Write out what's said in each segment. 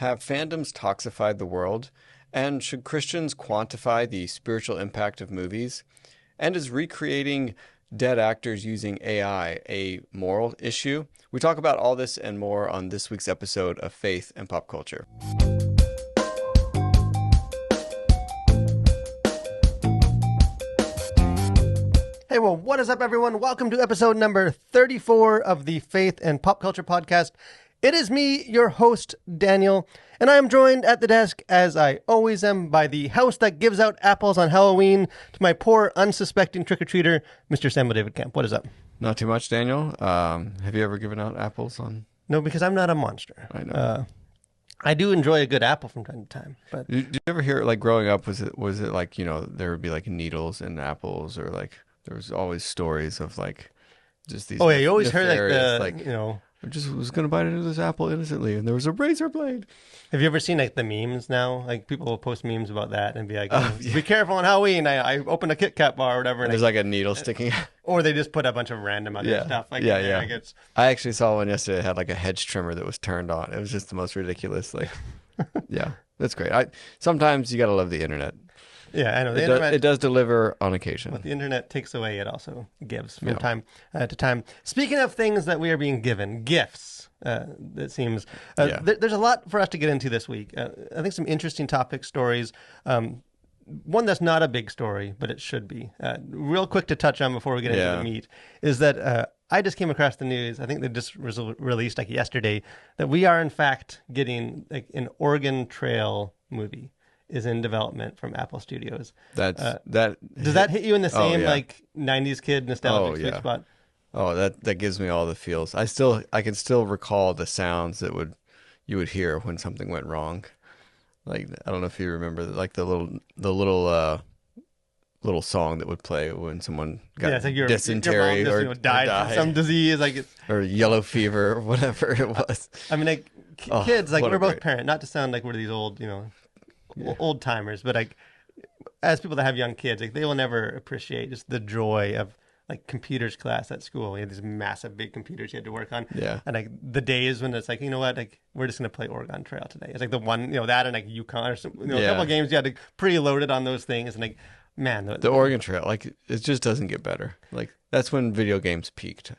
Have fandoms toxified the world? And should Christians quantify the spiritual impact of movies? And is recreating dead actors using AI a moral issue? We talk about all this and more on this week's episode of Faith and Pop Culture. Hey, well, what is up, everyone? Welcome to episode number 34 of the Faith and Pop Culture Podcast. It is me, your host, Daniel, and I am joined at the desk, as I always am, by the house that gives out apples on Halloween to my poor, unsuspecting trick-or-treater, Mr. Samuel David Camp. What is up? Not too much, Daniel. Have you ever given out apples on? No, because I'm not a monster. I know. I do enjoy a good apple from time to time. But Did you ever hear, like, growing up, was it like, you know, there would be, like, needles in apples, or, like, there was always stories of, like, just these... Oh, yeah, you always heard, like, you know... I just was going to bite into this apple innocently, and there was a razor blade. Have you ever seen, like, the memes now? Like, people will post memes about that and be like, Yeah. be careful on Halloween. I opened a Kit Kat bar or whatever. And there's, like, a needle sticking out. Or they just put a bunch of random other stuff. Like, in there. Like it's... I actually saw one yesterday that had, like, a hedge trimmer that was turned on. It was just the most ridiculous, like... Yeah, that's great. Sometimes you got to love the internet. Yeah, I know. It does deliver on occasion. What the internet takes away, it also gives from time to time. Speaking of things that we are being given, gifts, it seems. There's a lot for us to get into this week. I think some interesting topic stories. One that's not a big story, but it should be. Real quick to touch on before we get into the meat, is that I just came across the news. I think they just released like yesterday that we are in fact getting like an Oregon Trail movie is in development from Apple Studios. Does that hit you in the same like 90s kid nostalgic sweet spot? Oh, that gives me all the feels. I can still recall the sounds that you would hear when something went wrong. Like, I don't know if you remember, like the little song that would play when someone got dysentery your mom just, died from some disease, like or yellow fever or whatever it was. I mean, like kids, like we're both parents. Not to sound like we're these old, old timers, but like as people that have young kids, like they will never appreciate just the joy of like computers class at school. We had these massive big computers you had to work on. Yeah. And like the days when it's like, you know what, like we're just gonna play Oregon Trail today. It's like the one, that and like Yukon or some a couple of games you had to preloaded on those things, and like man, the Oregon Trail, like it just doesn't get better. Like that's when video games peaked.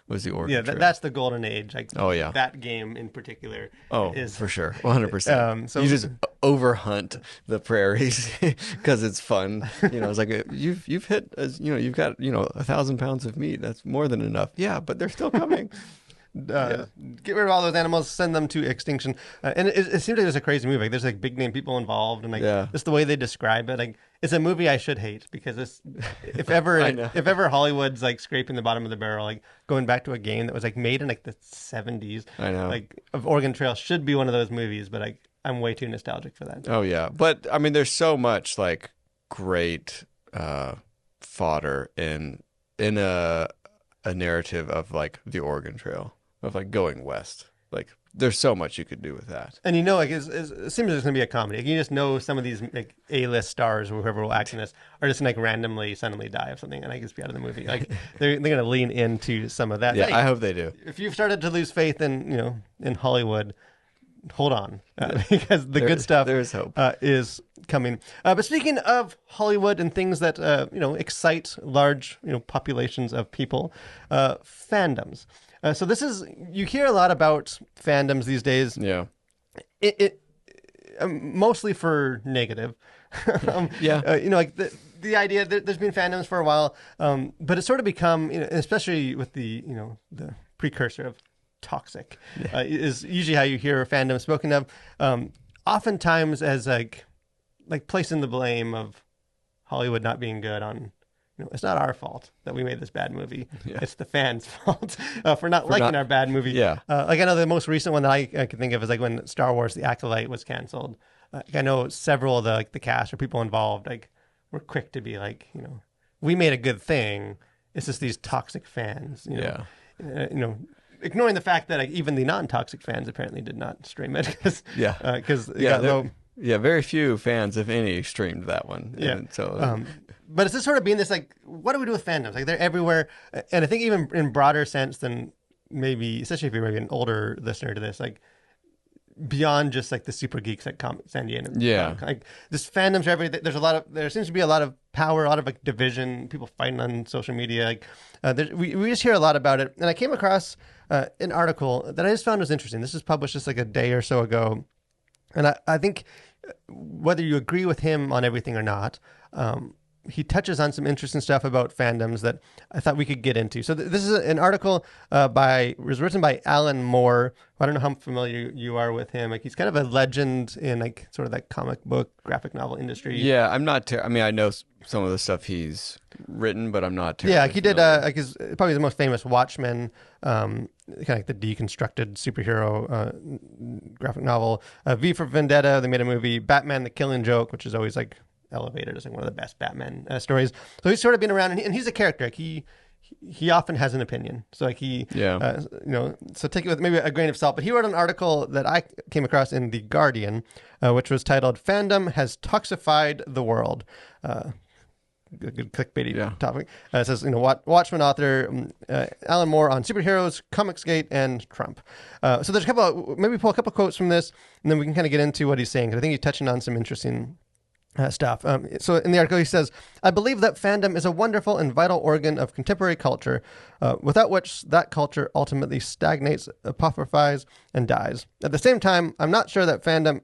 Was the Oregon Trail. That's the golden age. Like that game in particular. Is for sure, 100%. So you just overhunt the prairies because it's fun. It's like you've hit, you've got 1,000 pounds of meat. That's more than enough. Yeah, but they're still coming. Get rid of all those animals, send them to extinction. And it seems like there's a crazy movie. Like, there's like big name people involved, and like just the way they describe it, like it's a movie I should hate because if ever Hollywood's like scraping the bottom of the barrel, like going back to a game that was like made in like the 70s, I know, like of Oregon Trail should be one of those movies, but like I'm way too nostalgic for that. Oh yeah, but I mean, there's so much like great fodder in a narrative of like the Oregon Trail. Of like going west, like there's so much you could do with that. And like it seems like it's gonna be a comedy. Like, you just know some of these like A-list stars or whoever will act in this are just like randomly suddenly die of something, and I just be out of the movie. Like they're gonna lean into some of that. Yeah, hey, I hope they do. If you've started to lose faith in in Hollywood, hold on, because the good stuff there's hope is coming. But speaking of Hollywood and things that excite large populations of people, fandoms. So this is, you hear a lot about fandoms these days. Yeah. It mostly for negative. Like the idea that there's been fandoms for a while, but it's sort of become, especially with the precursor of toxic, is usually how you hear fandom spoken of. Oftentimes as like placing the blame of Hollywood not being good on. It's not our fault that we made this bad movie. Yeah. It's the fans' fault for not liking our bad movie. Yeah. Like I know the most recent one that I can think of is like when Star Wars: The Acolyte was canceled. I know several of the cast or people involved like were quick to be like, we made a good thing. It's just these toxic fans. Ignoring the fact that like, even the non-toxic fans apparently did not stream it because very few fans, if any, streamed that one. Yeah. And so. But it's just sort of being this like, what do we do with fandoms? Like they're everywhere, and I think even in broader sense than maybe, especially if you're maybe an older listener to this, like beyond just like the super geeks at Comic San Diego. Yeah. Like this fandoms are everything. There seems to be a lot of power, a lot of like division, people fighting on social media. Like we just hear a lot about it. And I came across an article that I just found was interesting. This was published just like a day or so ago. And I think whether you agree with him on everything or not, he touches on some interesting stuff about fandoms that I thought we could get into. So this is an article was written by Alan Moore. I don't know how familiar you are with him. Like he's kind of a legend in like sort of that comic book, graphic novel industry. Yeah, I'm not. I mean, I know some of the stuff he's written, but I'm not. Yeah, he did. Like his probably the most famous Watchmen, kind of like the deconstructed superhero graphic novel. V for Vendetta. They made a movie. Batman: The Killing Joke, which is always like elevated as like one of the best Batman stories. So he's sort of been around, and he's a character. Like he often has an opinion. So like so take it with maybe a grain of salt. But he wrote an article that I came across in The Guardian, which was titled "Fandom Has Toxified the World." Good clickbaity topic. It says, Watchmen author Alan Moore on superheroes, Comicsgate, and Trump. So there's maybe pull a couple quotes from this, and then we can kind of get into what he's saying, because I think he's touching on some interesting stuff. So in the article, he says, "I believe that fandom is a wonderful and vital organ of contemporary culture, without which that culture ultimately stagnates, apophyphizes, and dies. At the same time, I'm sure that fandom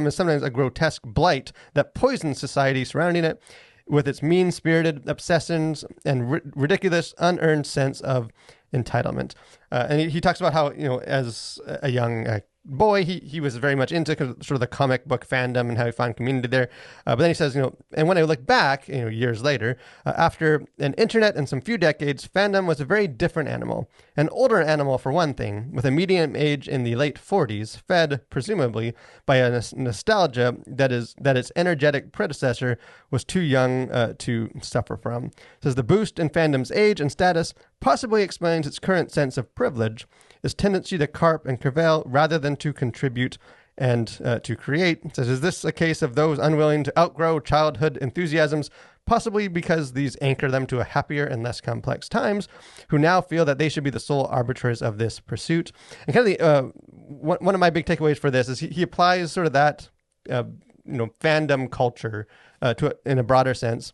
is sometimes a grotesque blight that poisons society surrounding it with its mean-spirited obsessions and ridiculous, unearned sense of entitlement." And he talks about how, as a young boy, he was very much into sort of the comic book fandom and how he found community there. But then he says, and when I look back, years later, after an internet and some few decades, fandom was a very different animal. An older animal, for one thing, with a median age in the late 40s, fed, presumably, by a nostalgia that its energetic predecessor was too young to suffer from. It says the boost in fandom's age and status possibly explains its current sense of privilege, its tendency to carp and curvail rather than to contribute and to create. It says, is this a case of those unwilling to outgrow childhood enthusiasms, possibly because these anchor them to a happier and less complex times, who now feel that they should be the sole arbiters of this pursuit? And kind of one of my big takeaways for this is he applies sort of that fandom culture in a broader sense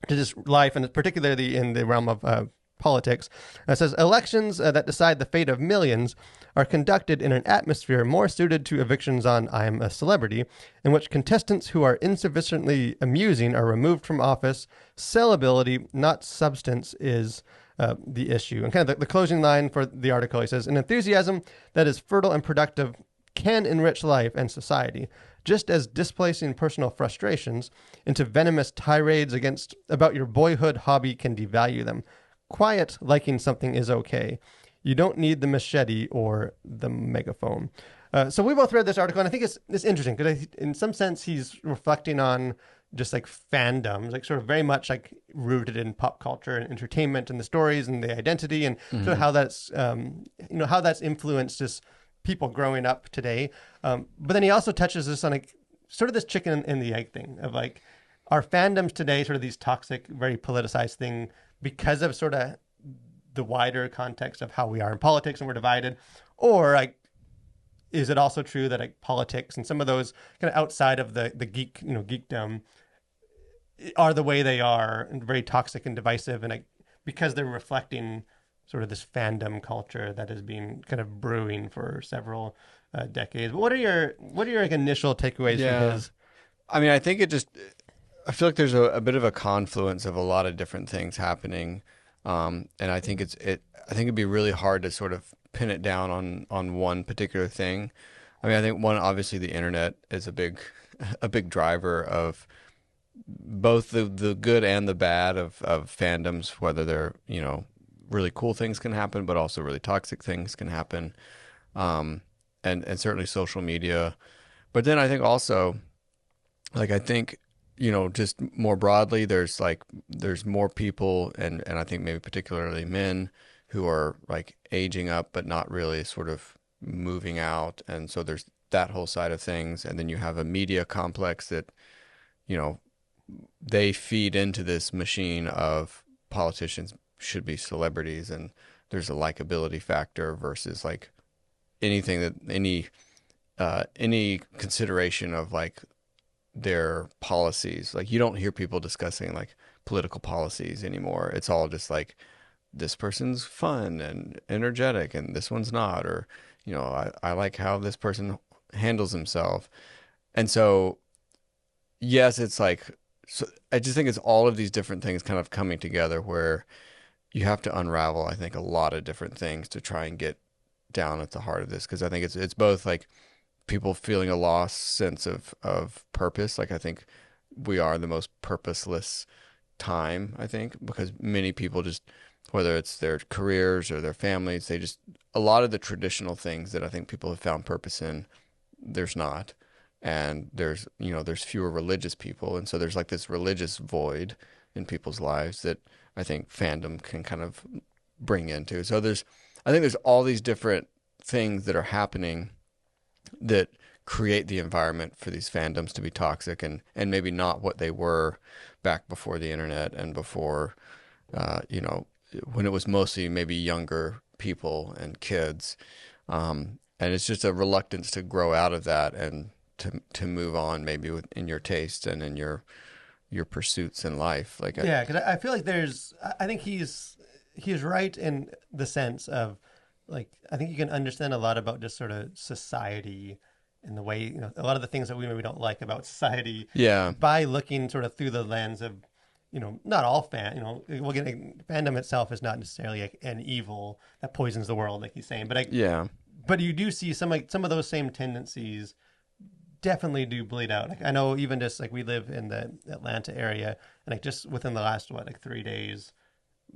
to just life, and particularly in the realm of politics. It says elections that decide the fate of millions are conducted in an atmosphere more suited to evictions on "I am a celebrity," in which contestants who are insufficiently amusing are removed from office. Sellability, not substance, is the issue. And kind of the closing line for the article, he says, an enthusiasm that is fertile and productive can enrich life and society, just as displacing personal frustrations into venomous tirades about your boyhood hobby can devalue them. Quiet liking something is okay. You don't need the machete or the megaphone. So we both read this article, and I think it's interesting because in some sense he's reflecting on just like fandoms, like sort of very much like rooted in pop culture and entertainment and the stories and the identity and sort of how that's how that's influenced just people growing up today. But then he also touches this on like sort of this chicken and the egg thing of like, are fandoms today sort of these toxic, very politicized thing because of sort of the wider context of how we are in politics and we're divided? Or like, is it also true that like politics and some of those kind of outside of the geekdom are the way they are and very toxic and divisive, and like because they're reflecting sort of this fandom culture that has been kind of brewing for several decades? But what are your like initial takeaways from his? I mean, I think I feel like there's a bit of a confluence of a lot of different things happening, and I think it'd be really hard to sort of pin it down on one particular thing. I mean, I think one, obviously the internet is a big driver of both the good and the bad of fandoms, whether they're really cool things can happen, but also really toxic things can happen, and certainly social media. But then I think also, like, just more broadly, there's more people, and I think maybe particularly men who are like aging up, but not really sort of moving out. And so there's that whole side of things. And then you have a media complex that, they feed into this machine of politicians should be celebrities, and there's a likability factor versus like anything that any consideration of like their policies. Like you don't hear people discussing like political policies anymore. It's all just like this person's fun and energetic and this one's not, or I like how this person handles himself. And so yes, it's like, so I just think it's all of these different things kind of coming together where you have to unravel, I think, a lot of different things to try and get down at the heart of this. Because I think it's both like people feeling a lost sense of purpose. Like I think we are the most purposeless time, I think, because many people just, whether it's their careers or their families, they just, a lot of the traditional things that I think people have found purpose in, there's not. And there's fewer religious people. And so there's like this religious void in people's lives that I think fandom can kind of bring into. So I think there's all these different things that are happening that create the environment for these fandoms to be toxic and maybe not what they were back before the internet and before, when it was mostly maybe younger people and kids. And it's just a reluctance to grow out of that and to move on maybe in your taste and in your pursuits in life. Like yeah, because I feel like I think he's right in the sense of like I think you can understand a lot about just sort of society and the way a lot of the things that we maybe don't like about society. Yeah. By looking sort of through the lens of not all fandom itself is not necessarily an evil that poisons the world like he's saying, but yeah. But you do see some of those same tendencies definitely do bleed out. Like I know even just like we live in the Atlanta area, and like just within the last 3 days,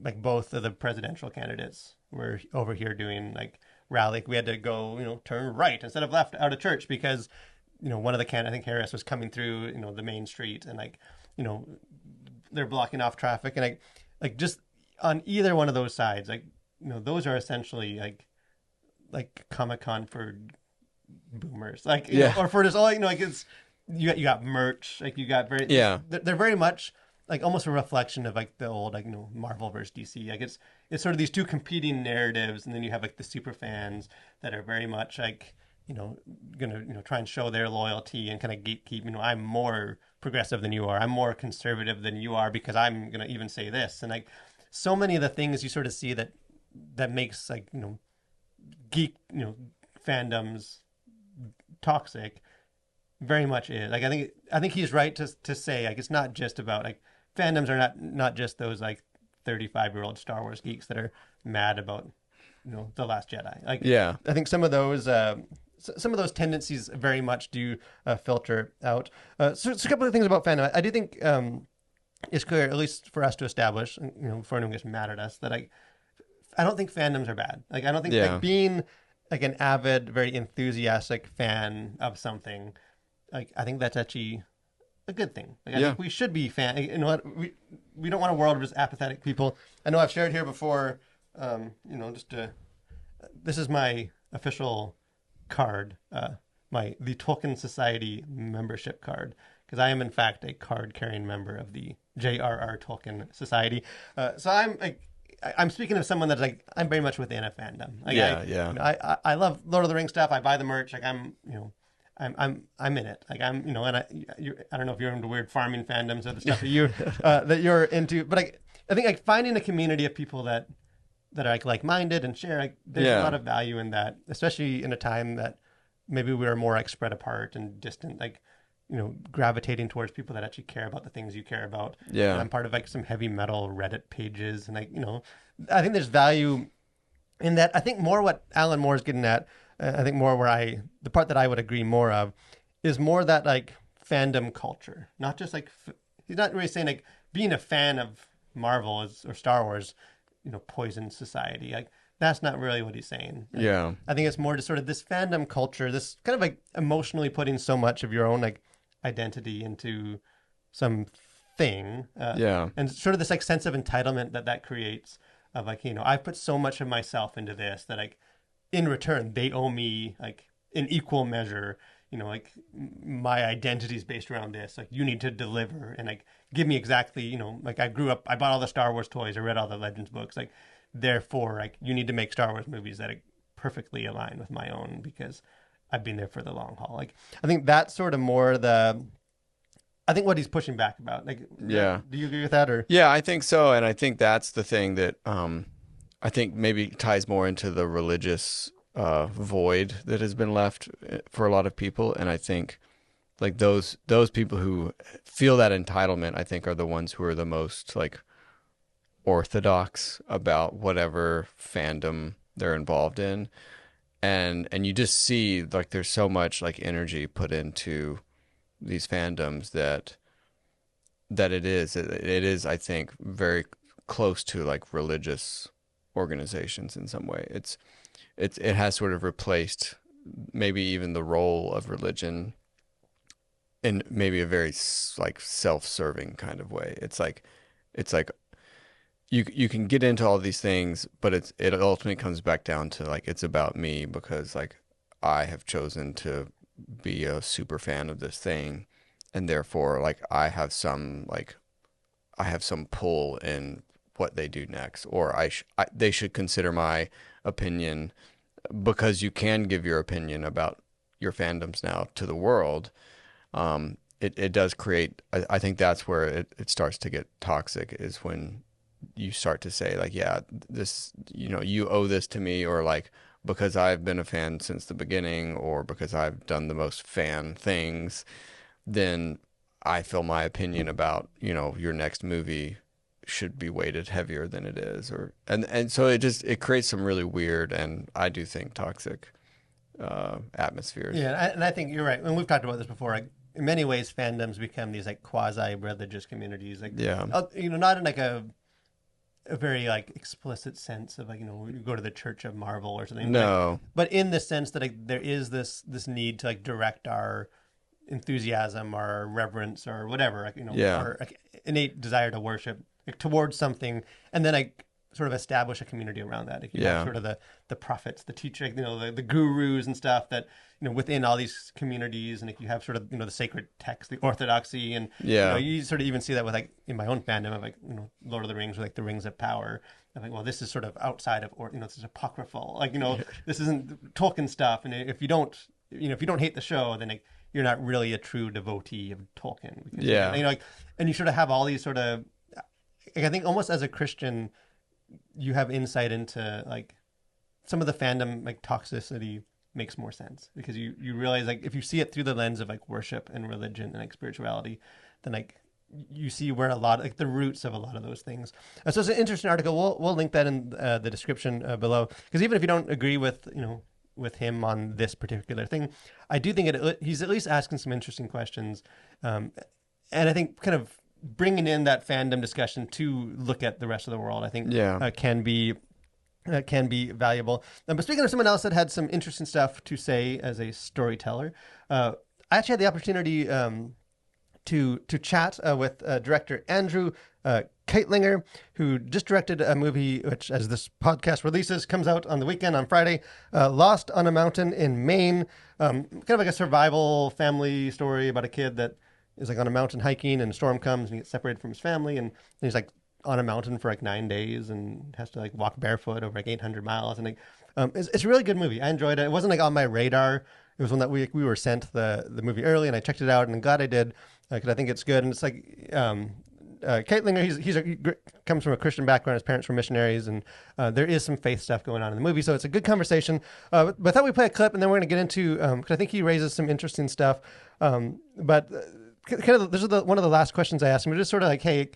like both of the presidential candidates were over here doing like rally. Like, we had to go turn right instead of left out of church because one of the candidates, I think Harris, was coming through the main street, and like they're blocking off traffic, and like just on either one of those sides, like those are essentially like Comic-Con for boomers, like or for just all like it's you got merch, like you got they're very much like almost a reflection of like the old Marvel versus DC. Like it's sort of these two competing narratives, and then you have like the super fans that are very much like gonna try and show their loyalty and kind of gatekeep. I'm more progressive than you are, I'm more conservative than you are because I'm gonna even say this, and like so many of the things you sort of see that makes like geek fandoms toxic very much is like I think he's right to say like it's not just about like fandoms are not just those like 35-year-old Star Wars geeks that are mad about The Last Jedi. Like I think some of those tendencies very much do filter out. So a couple of things about fandom. I do think it's clear, at least for us to establish, before anyone gets mad at us, that I don't think fandoms are bad. Like I don't think like being like an avid, very enthusiastic fan of something, like I think that's actually a good thing. Like I think we should be fan. You know what? We don't want a world of just apathetic people. I know I've shared here before. This is my official card, the Tolkien Society membership card, because I am in fact a card-carrying member of the J.R.R. Tolkien Society. So I'm speaking of someone that's like I'm very much within a fandom. Like I love Lord of the Rings stuff. I buy the merch. Like I'm in it. Like I'm and I don't know if you're into weird farming fandoms or the stuff that you're into, but I think like finding a community of people that are like-minded and share, like there's a lot of value in that, especially in a time that maybe we are more like spread apart and distant, like gravitating towards people that actually care about the things you care about. And I'm part of like some heavy metal Reddit pages, and I think there's value in that. I think more what Alan Moore is getting at, I think more the part that I would agree more of is more that like fandom culture, not just like he's not really saying like being a fan of Marvel or Star Wars poison society. Like that's not really what he's saying. I think it's more just sort of this fandom culture, this kind of like emotionally putting so much of your own like identity into some thing, and sort of this like sense of entitlement that creates of like I put so much of myself into this that like in return they owe me like in equal measure. Like my identity is based around this. Like you need to deliver and like give me exactly. Like I grew up, I bought all the Star Wars toys, I read all the Legends books. Like therefore, like you need to make Star Wars movies that perfectly align with my own because I've been there for the long haul. Like I think that's sort of more the I think what he's pushing back about. Like, Yeah. do you agree with that or? Yeah, I think so. And I think that's the thing that I think maybe ties more into the religious void that has been left for a lot of people. And I think like those people who feel that entitlement, I think are the ones who are the most like orthodox about whatever fandom they're involved in. And you just see like there's so much like energy put into these fandoms that it is I think very close to like religious organizations in some way. It has sort of replaced maybe even the role of religion in maybe a very like self-serving kind of way. It's like you can get into all these things, but it ultimately comes back down to like it's about me because like I have chosen to be a super fan of this thing, and therefore like I have some pull in what they do next, or they should consider my opinion because you can give your opinion about your fandoms now to the world. It does create. I think that's where it starts to get toxic is when you start to say like, yeah, this, you owe this to me, or like because I've been a fan since the beginning, or because I've done the most fan things, then I feel my opinion about, your next movie should be weighted heavier than it is, and so it creates some really weird and I do think toxic atmospheres. Yeah, and I think you're right. And we've talked about this before. Like, in many ways, fandoms become these like quasi-religious communities. Like, Yeah. not in like a very like explicit sense of like you go to the Church of Marvel or something. No. But in the sense that like, there is this need to like direct our enthusiasm or reverence or whatever, like, Yeah. our like, innate desire to worship like, towards something, and then like sort of establish a community around that. Like you have Yeah. sort of the prophets, the teacher, the gurus and stuff that within all these communities, and like you have sort of the sacred text, the orthodoxy, and Yeah. you sort of even see that with like in my own fandom of like Lord of the Rings, or like the Rings of Power. I'm like, well, this is sort of outside of, or this is apocryphal. Like this isn't Tolkien stuff, and if you don't hate the show, then like you're not really a true devotee of Tolkien. Because, Yeah. like, and you sort of have all these sort of, like, I think almost as a Christian, you have insight into like some of the fandom like toxicity makes more sense because you realize like if you see it through the lens of like worship and religion and like spirituality, then like you see where a lot like the roots of a lot of those things. So it's an interesting article. We'll link that in the description below, because even if you don't agree with with him on this particular thing, I do think he's at least asking some interesting questions, and I think kind of bringing in that fandom discussion to look at the rest of the world, I think can be valuable. But speaking of someone else that had some interesting stuff to say as a storyteller, I actually had the opportunity to chat with director Andrew Kightlinger, who just directed a movie which, as this podcast releases, comes out on the weekend on Friday, Lost on a Mountain in Maine. Kind of like a survival family story about a kid that is like on a mountain hiking and a storm comes and he gets separated from his family, and he's like on a mountain for like 9 days and has to like walk barefoot over like 800 miles. And like, it's a really good movie. I enjoyed it. It wasn't like on my radar. It was one that we were sent the movie early, and I checked it out, and I'm glad I did because I think it's good. And it's like Kightlinger, he comes from a Christian background. His parents were missionaries, and there is some faith stuff going on in the movie. So it's a good conversation. But I thought we'd play a clip, and then we're going to get into because I think he raises some interesting stuff. But kind of this is one of the last questions I asked him. It was just sort of like, hey,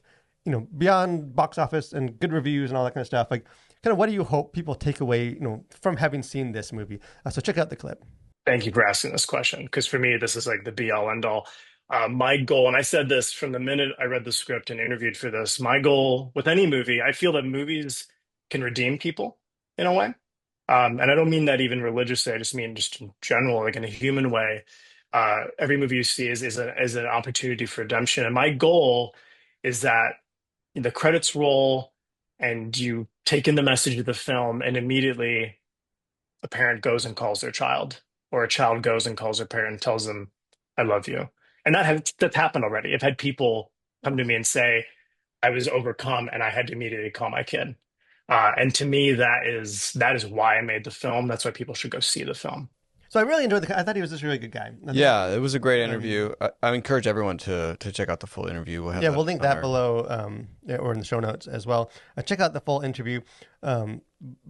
beyond box office and good reviews and all that kind of stuff, like kind of what do you hope people take away, from having seen this movie? So check out the clip. Thank you for asking this question, because for me, this is like the be all end all. My goal, and I said this from the minute I read the script and interviewed for this, my goal with any movie, I feel that movies can redeem people in a way. And I don't mean that even religiously. I just mean just in general, like in a human way. Every movie you see is an opportunity for redemption. And my goal is that the credits roll and you take in the message of the film, and immediately a parent goes and calls their child, or a child goes and calls their parent and tells them, I love you. And that's happened already. I've had people come to me and say, I was overcome and I had to immediately call my kid. And to me, that is why I made the film. That's why people should go see the film. So I really enjoyed I thought he was just a really good guy. Yeah, it was a great interview. I encourage everyone to check out the full interview. We'll have Yeah, we'll link that our... below or in the show notes as well. Check out the full interview. But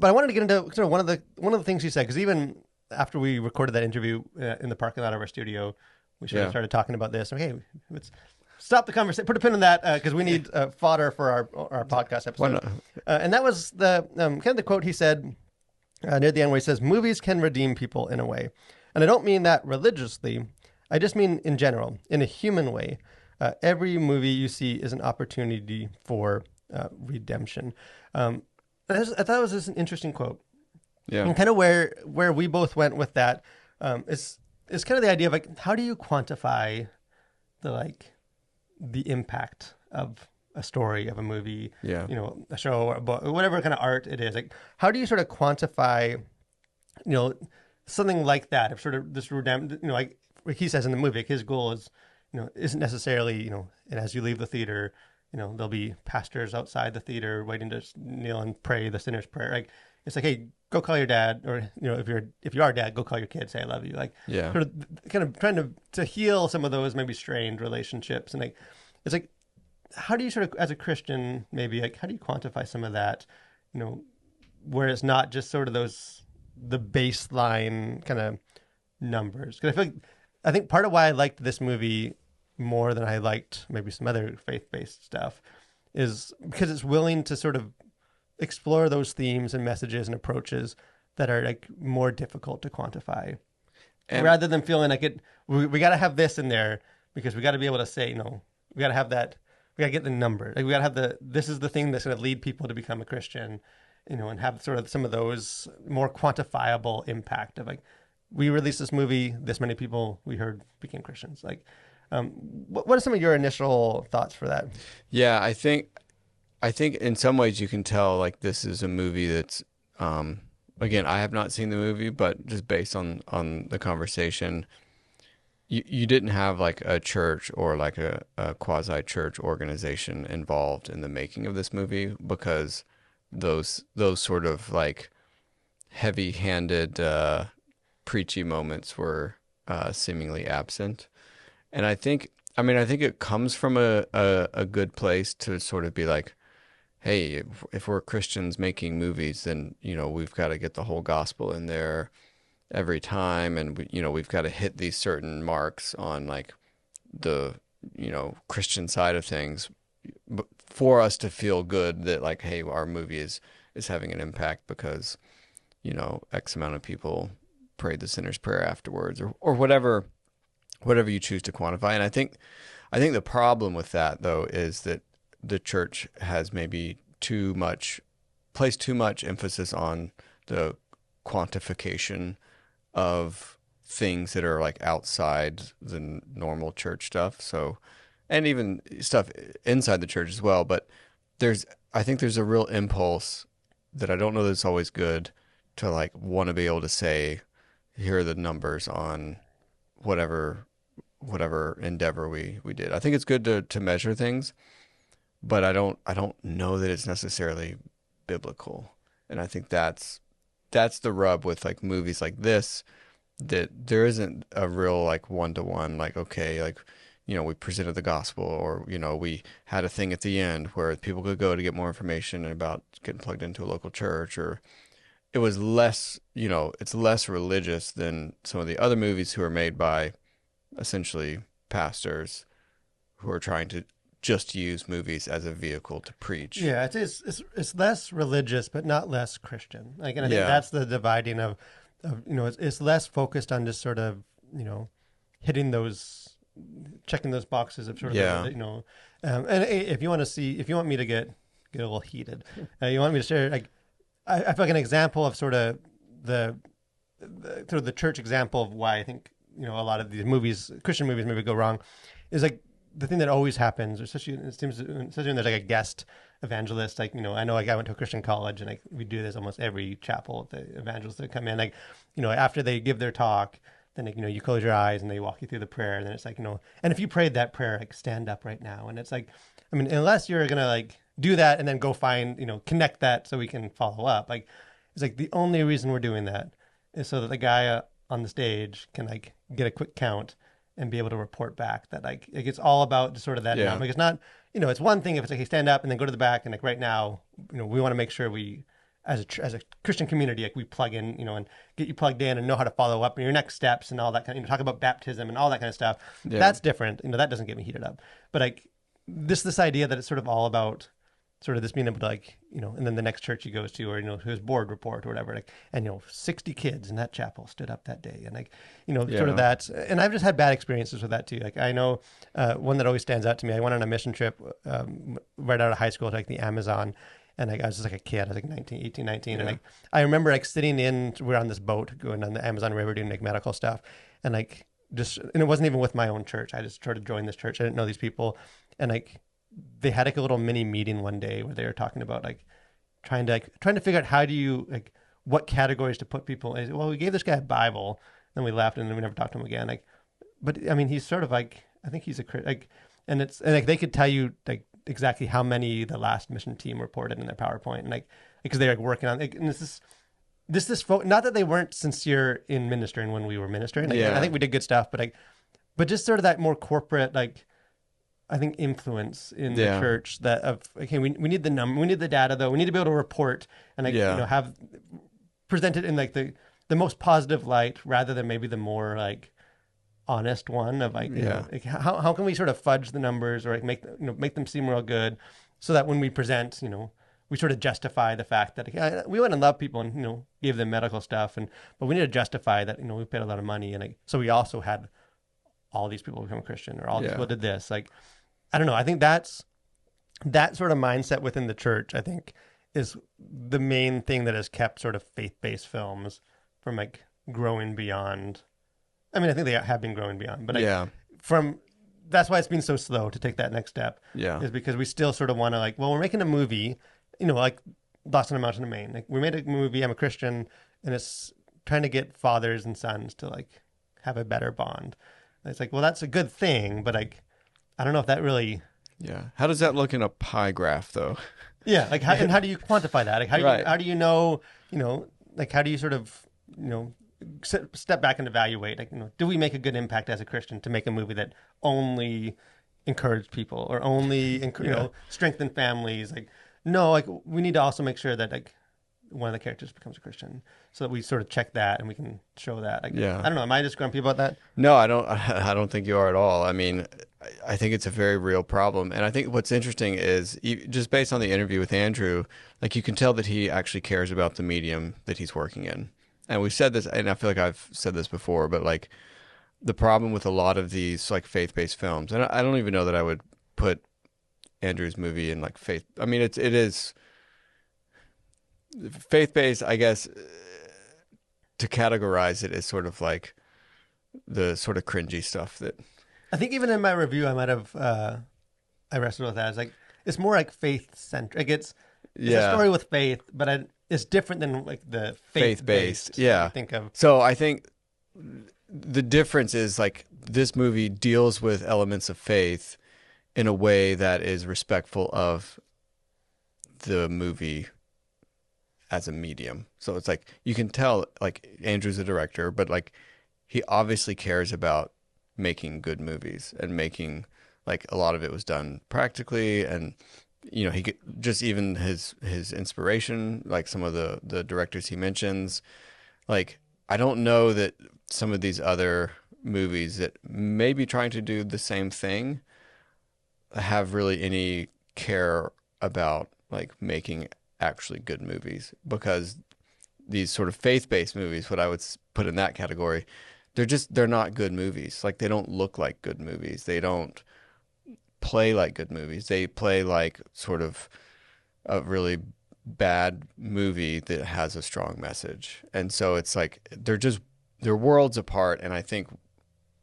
I wanted to get into sort of one of the things he said, because even after we recorded that interview in the parking lot of our studio, we sort of started talking about this. Okay, let's stop the conversation. Put a pin in that because we need fodder for our podcast episode. And that was the kind of the quote he said near the end, where he says, "Movies can redeem people in a way," and I don't mean that religiously. I just mean in general, in a human way. Every movie you see is an opportunity for redemption. I thought it was just an interesting quote. Yeah, and kind of where we both went with that is kind of the idea of like, how do you quantify the impact of a story, of a movie, a show, or a book, whatever kind of art it is. Like, how do you sort of quantify, something like that? If sort of this like he says in the movie, like his goal is, isn't necessarily, and as you leave the theater, there'll be pastors outside the theater waiting to kneel and pray the sinner's prayer. Like, it's like, hey, go call your dad, or if you are dad, go call your kid, say I love you. Like, sort of kind of trying to heal some of those maybe strained relationships, and like, it's like, how do you sort of, as a Christian, maybe like, how do you quantify some of that, where it's not just sort of the baseline kind of numbers? Because I think part of why I liked this movie more than I liked maybe some other faith-based stuff is because it's willing to sort of explore those themes and messages and approaches that are like more difficult to quantify, and rather than feeling like we got to have this in there because we got to be able to say, we got to have that, we got to get the number, like we got to have this is the thing that's going to lead people to become a Christian, and have sort of some of those more quantifiable impact of like, we released this movie, this many people we heard became Christians. Like, what are some of your initial thoughts for that? Yeah, I think in some ways you can tell like this is a movie that's again, I have not seen the movie, but just based on the conversation, you didn't have like a church or like a quasi church organization involved in the making of this movie, because those sort of like heavy-handed preachy moments were seemingly absent. And I think it comes from a good place to sort of be like, hey, if we're Christians making movies, then, we've got to get the whole gospel in there every time. And, we've got to hit these certain marks on like the, Christian side of things for us to feel good that like, hey, our movie is having an impact because, X amount of people prayed the sinner's prayer afterwards, or whatever you choose to quantify. And I think the problem with that, though, is that the church has maybe placed too much emphasis on the quantification of things that are like outside the normal church stuff. So, and even stuff inside the church as well. But I think there's a real impulse that I don't know that it's always good to like want to be able to say, here are the numbers on whatever endeavor we did. I think it's good to measure things, but I don't know that it's necessarily biblical. And I think that's the rub with like movies like this, that there isn't a real like one-to-one, like, okay, like, we presented the gospel, or, we had a thing at the end where people could go to get more information about getting plugged into a local church, or it was less, it's less religious than some of the other movies who are made by essentially pastors who are trying to just use movies as a vehicle to preach. Yeah, it's less religious, but not less Christian. Like, and I think that's the dividing of it's less focused on just sort of hitting checking those boxes of sort of and if you want me to get a little heated, you want me to share like I feel like an example of sort of the church example of why I think a lot of these movies, Christian movies, maybe go wrong, is like the thing that always happens, especially when there's like a guest evangelist. Like, I know like I went to a Christian college, and like we do this almost every chapel. The evangelists that come in, like, after they give their talk, then like, you close your eyes and they walk you through the prayer, and then it's like, and if you prayed that prayer, like, stand up right now. And it's like, I mean, unless you're gonna like do that and then go find, connect that so we can follow up. Like, it's like the only reason we're doing that is so that the guy on the stage can like get a quick count and be able to report back that like it's all about just sort of that number. Like, it's not, it's one thing if it's like, hey, stand up and then go to the back and like right now, we want to make sure we, as a Christian community, like we plug in, and get you plugged in and know how to follow up and your next steps and all that kind of, talk about baptism and all that kind of stuff. Yeah. That's different. That doesn't get me heated up. But like this idea that it's sort of all about sort of this being able to like, and then the next church he goes to, or, his board report or whatever, like, and, 60 kids in that chapel stood up that day. And like, sort of that. And I've just had bad experiences with that too. Like I know one that always stands out to me, I went on a mission trip right out of high school to like the Amazon. And like, I was just like a kid, I was like 19. Yeah. And like, I remember like we're on this boat going on the Amazon River doing like medical stuff. And like, and it wasn't even with my own church. I just started joining this church. I didn't know these people. And like, they had like a little mini meeting one day where they were talking about like trying to figure out how do you like what categories to put people in. Well, we gave this guy a Bible, then we left, and then we never talked to him again. Like, but I mean, he's sort of like, I think he's like, and like they could tell you like exactly how many the last mission team reported in their PowerPoint, and like because they're like working on it. And not that they weren't sincere in ministering when we were ministering. Like, I think we did good stuff, but just sort of that more corporate like. I think influence in the church that of okay, we need the number, we need the data though, we need to be able to report and like have presented in like the most positive light rather than maybe the more like honest one of like like how can we sort of fudge the numbers or like make them seem real good so that when we present we sort of justify the fact that we went and loved people and gave them medical stuff but we need to justify that we paid a lot of money and so we also had all these people become a Christian or all these people did this like. I don't know. I think that sort of mindset within the church, I think, is the main thing that has kept sort of faith-based films from like growing beyond. I mean, I think they have been growing beyond, but that's why it's been so slow to take that next step. Yeah, is because we still sort of want to like, well, we're making a movie, like Lost on a Mountain in Maine. Like we made a movie. I'm a Christian, and it's trying to get fathers and sons to like have a better bond. And it's like, well, that's a good thing, but like. I don't know if that really. Yeah. How does that look in a pie graph, though? Yeah. Like, how do you quantify that? Like, how do you know? Like, how do you sort of, step back and evaluate? Like, do we make a good impact as a Christian to make a movie that only encourage people or only, strengthen families? Like, no. Like, we need to also make sure that like one of the characters becomes a Christian, so that we sort of check that and we can show that. Like, I don't know. Am I just grumpy about that? No, I don't. I don't think you are at all. I mean, I think it's a very real problem, and I think what's interesting is just based on the interview with Andrew, like you can tell that he actually cares about the medium that he's working in. And we've said this, and I feel like I've said this before, but like the problem with a lot of these like faith-based films, and I don't even know that I would put Andrew's movie in like faith. I mean, it is. Faith-based, I guess, to categorize it as sort of like the sort of cringy stuff that. I think even in my review, I might have I wrestled with that. It's like it's more like faith-centric. Like it's a story with faith, but it's different than like the faith-based. Yeah, I think of. So I think the difference is like this movie deals with elements of faith in a way that is respectful of the movie as a medium. So it's like you can tell like Andrew's a director, but like he obviously cares about making good movies and making like a lot of it was done practically, and he just even his inspiration, like some of the directors he mentions, like I don't know that some of these other movies that may be trying to do the same thing have really any care about like making actually good movies, because these sort of faith-based movies, what I would put in that category, they're not good movies. Like they don't look like good movies. They don't play like good movies. They play like sort of a really bad movie that has a strong message. And so it's like they're worlds apart. And I think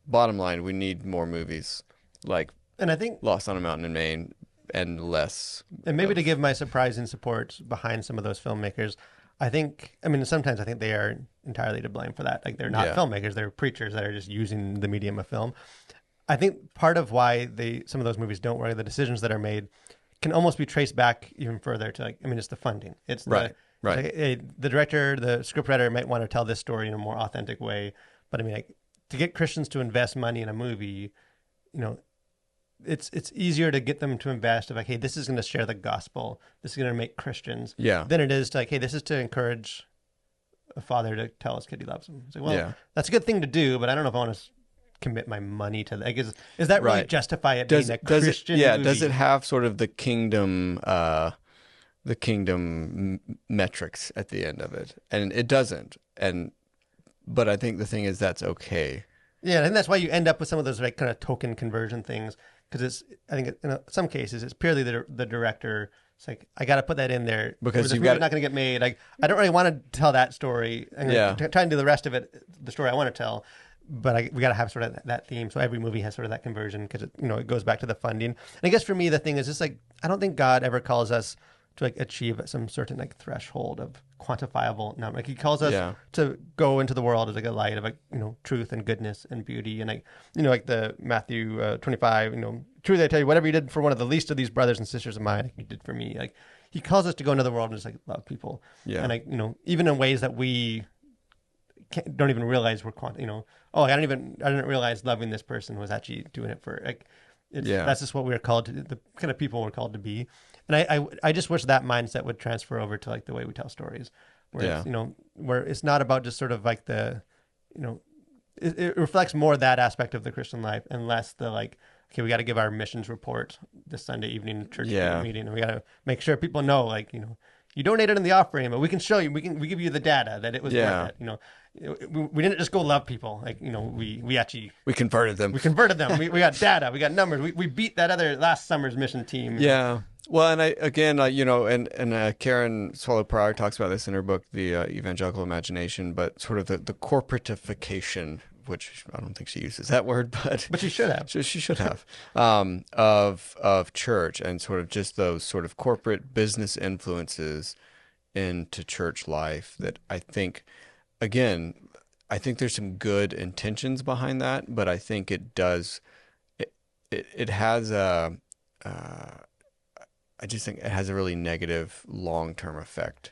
bottom line, we need more movies like and I think Lost on a Mountain in Maine and less. And maybe to give my surprising support behind some of those filmmakers, sometimes I think they are entirely to blame for that. Like they're not filmmakers, they're preachers that are just using the medium of film. I think part of why some of those movies don't work, the decisions that are made can almost be traced back even further to like, I mean, it's the funding. It's right. The director, the scriptwriter might want to tell this story in a more authentic way. But I mean, like, to get Christians to invest money in a movie, you know, it's easier to get them to invest of like, hey, this is going to share the gospel. This is going to make Christians. Yeah. Than it is to like, hey, this is to encourage a father to tell his kid he loves him. It's like, well, that's a good thing to do, but I don't know if I want to commit my money to that. Like, is that really justify it being a Christian movie? Does it have sort of the kingdom metrics at the end of it? And it doesn't. But I think the thing is that's okay. Yeah, I think that's why you end up with some of those like kind of token conversion things, because I think in some cases it's purely the director. It's like, I got to put that in there because you've got not going to get made. Like, I don't really want to tell that story. I'm going to try and do the rest of it, the story I want to tell. But we got to have sort of that theme. So every movie has sort of that conversion because it goes back to the funding. And I guess for me the thing is just like, I don't think God ever calls us to like achieve some certain like threshold of quantifiable number. Like, he calls us to go into the world as like a light of like truth and goodness and beauty and like like the Matthew 25. Truly I tell you, whatever you did for one of the least of these brothers and sisters of mine, like, you did for me. Like, he calls us to go into the world and just like love people. Yeah. And like even in ways that we don't even realize we're I didn't realize loving this person was actually doing it for like. That's just what we're called to, the kind of people we're called to be. And I just wish that mindset would transfer over to like the way we tell stories, where where it's not about just sort of like the, it reflects more that aspect of the Christian life and less the like, okay, we got to give our missions report this Sunday evening church meeting, and we got to make sure people know, like, you donated in the offering, but we can show you, we give you the data that it was worth it. We didn't just go love people. Like, we converted them. We got data. We got numbers. We beat that other last summer's mission team. Yeah. Well, and Karen Swallow-Prior talks about this in her book, The Evangelical Imagination, but sort of the corporatification, which I don't think she uses that word, but she should have. She should have, of church, and sort of just those sort of corporate business influences into church life that I think there's some good intentions behind that, but I think it has I just think it has a really negative long-term effect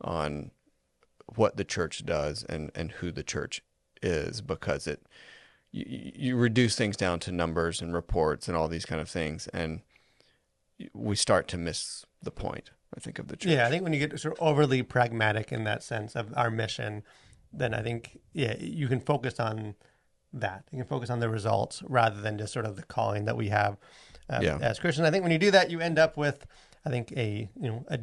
on what the church does and who the church is, because you reduce things down to numbers and reports and all these kind of things, and we start to miss the point, I think, of the church. Yeah, I think when you get sort of overly pragmatic in that sense of our mission, then I think, you can focus on that. You can focus on the results rather than just sort of the calling that we have as Christians. I think when you do that, you end up with, I think, a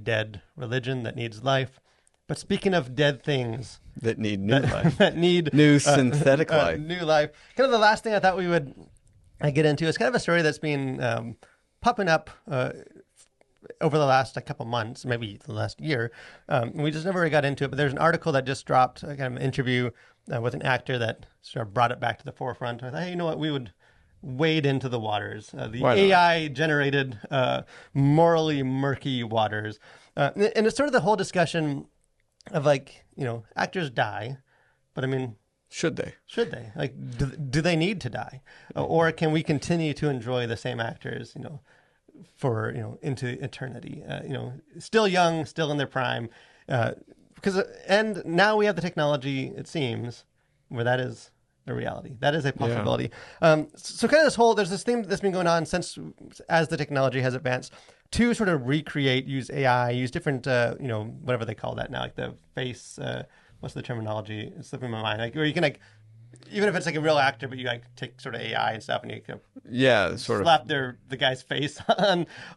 dead religion that needs life. But speaking of dead things that need new life, that need new synthetic life, new life. Kind of the last thing I thought we would get into is kind of a story that's been popping up over the last couple months, maybe the last year. We just never really got into it, but there's an article that just dropped, kind of an interview with an actor that sort of brought it back to the forefront. I thought, hey, you know what, we would wade into the waters, the AI-generated, morally murky waters. And it's sort of the whole discussion of like, actors die, but I mean, should they? Like, do they need to die? Or can we continue to enjoy the same actors, for, into eternity? Still young, still in their prime. And now we have the technology, it seems, where that is a reality. That is a possibility. So kind of there's this thing that's been going on since, as the technology has advanced, to sort of use AI, use different, whatever they call that now, like the face, what's the terminology? It's slipping my mind. Like, where you can like, even if it's like a real actor, but you like take sort of AI and stuff, and you kind of slap the guy's face